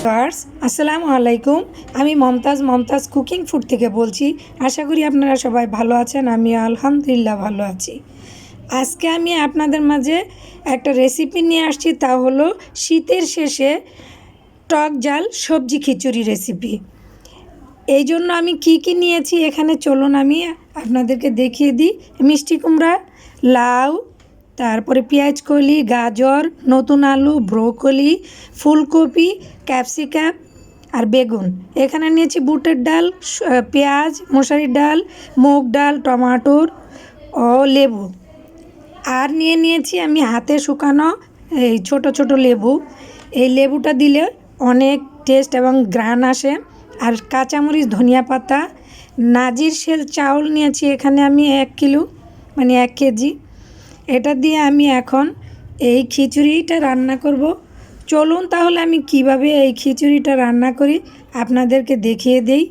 Viewers আসসালামু আলাইকুম। আমি মমতাজ কুকিং ফুড থেকে বলছি। আশা করি আপনারা সবাই ভালো আছেন। আমি আলহামদুলিল্লাহ ভালো আছি। আজকে আমি আপনাদের মাঝে একটা রেসিপি নিয়ে আসছি, তা হলো শীতের শেষে টক ঝাল সবজি খিচুড়ি রেসিপি। এই জন্য আমি কি নিয়েছি এখানে চলুন আমি আপনাদেরকে দেখিয়ে দিই। মিষ্টি কুমড়া, লাউ, তারপরে পেঁয়াজ কলি, গাজর, নতুন আলু, ব্রোকলি, ফুলকপি, ক্যাপসিকাম আর বেগুন। এখানে নিয়েছি বুটের ডাল, পেঁয়াজ, মশারির ডাল, মুগ ডাল, টমাটোর ও লেবু। আর নিয়েছি আমি হাতে শুকানো এই ছোট ছোট লেবু। এই লেবুটা দিলে অনেক টেস্ট এবং ঘ্রাণ আসে। আর কাঁচামরিচ, ধনিয়া পাতা, নাজির শেল চাউল নিয়েছি এখানে আমি 1 কিলো, মানে 1 কেজি। এটা দিয়ে আমি এখন এই খিচুড়িটা রান্না করব। চলুন তাহলে আমি কিভাবে এই খিচুড়িটা রান্না করি আপনাদেরকে দেখিয়ে দেই।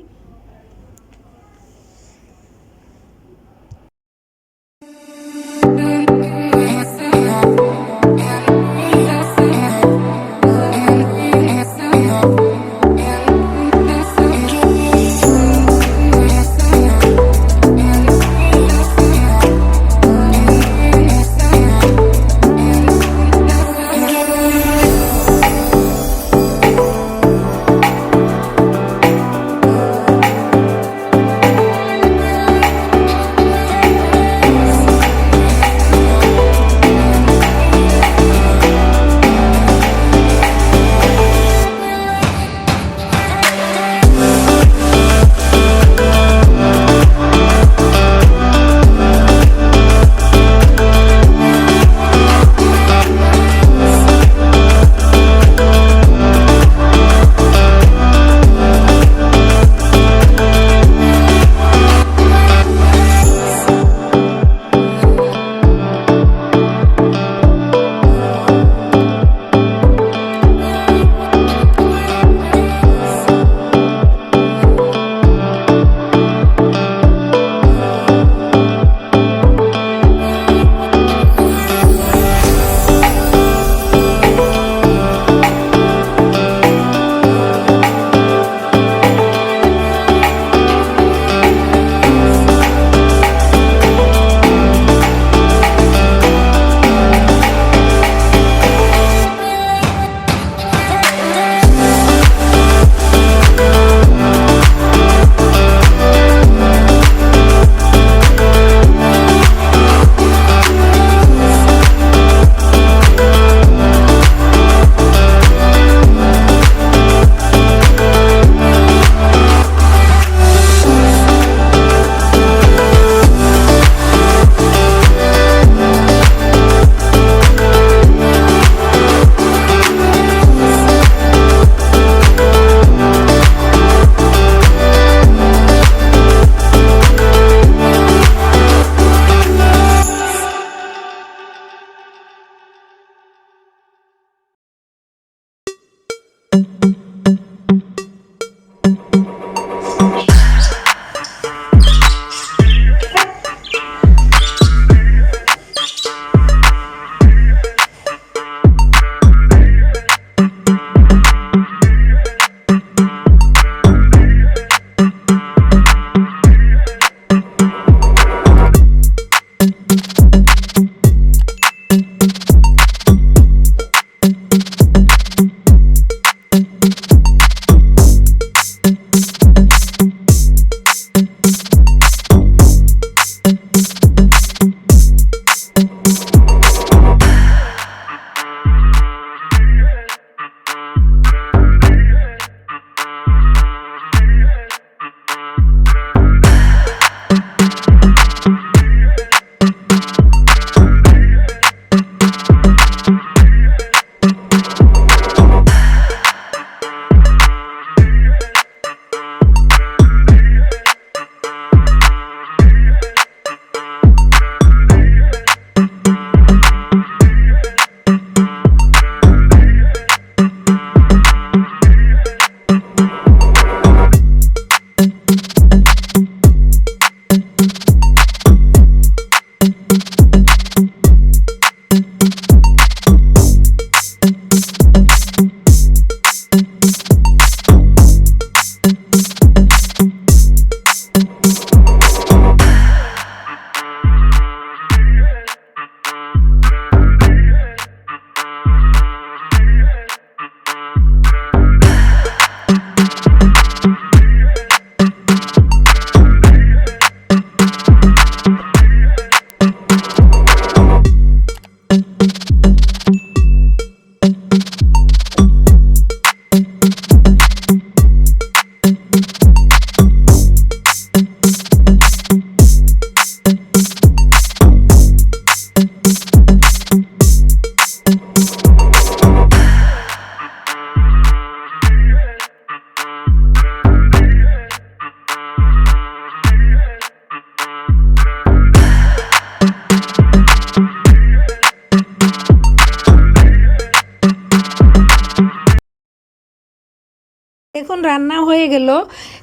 দেখুন রান্না হয়ে গেল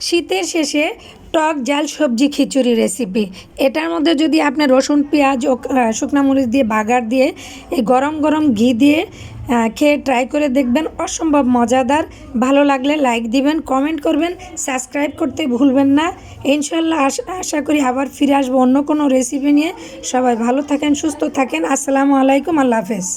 শীতের শেষে টক ঝাল সবজি খিচুড়ি রেসিপি। এটার মধ্যে যদি আপনি রসুন পেঁয়াজ ও শুকনো মরিচ দিয়ে বাগার দিয়ে এই গরম গরম ঘি দিয়ে খেয়ে ট্রাই করে দেখবেন, অসম্ভব মজাদার। ভালো লাগলে লাইক দিবেন, কমেন্ট করবেন, সাবস্ক্রাইব করতে ভুলবেন না। ইনশাল্লাহ আশা করি আবার ফিরে আসবো অন্য কোনো রেসিপি নিয়ে। সবাই ভালো থাকেন, সুস্থ থাকেন। আসসালামু আলাইকুম, আল্লাহ হাফেজ।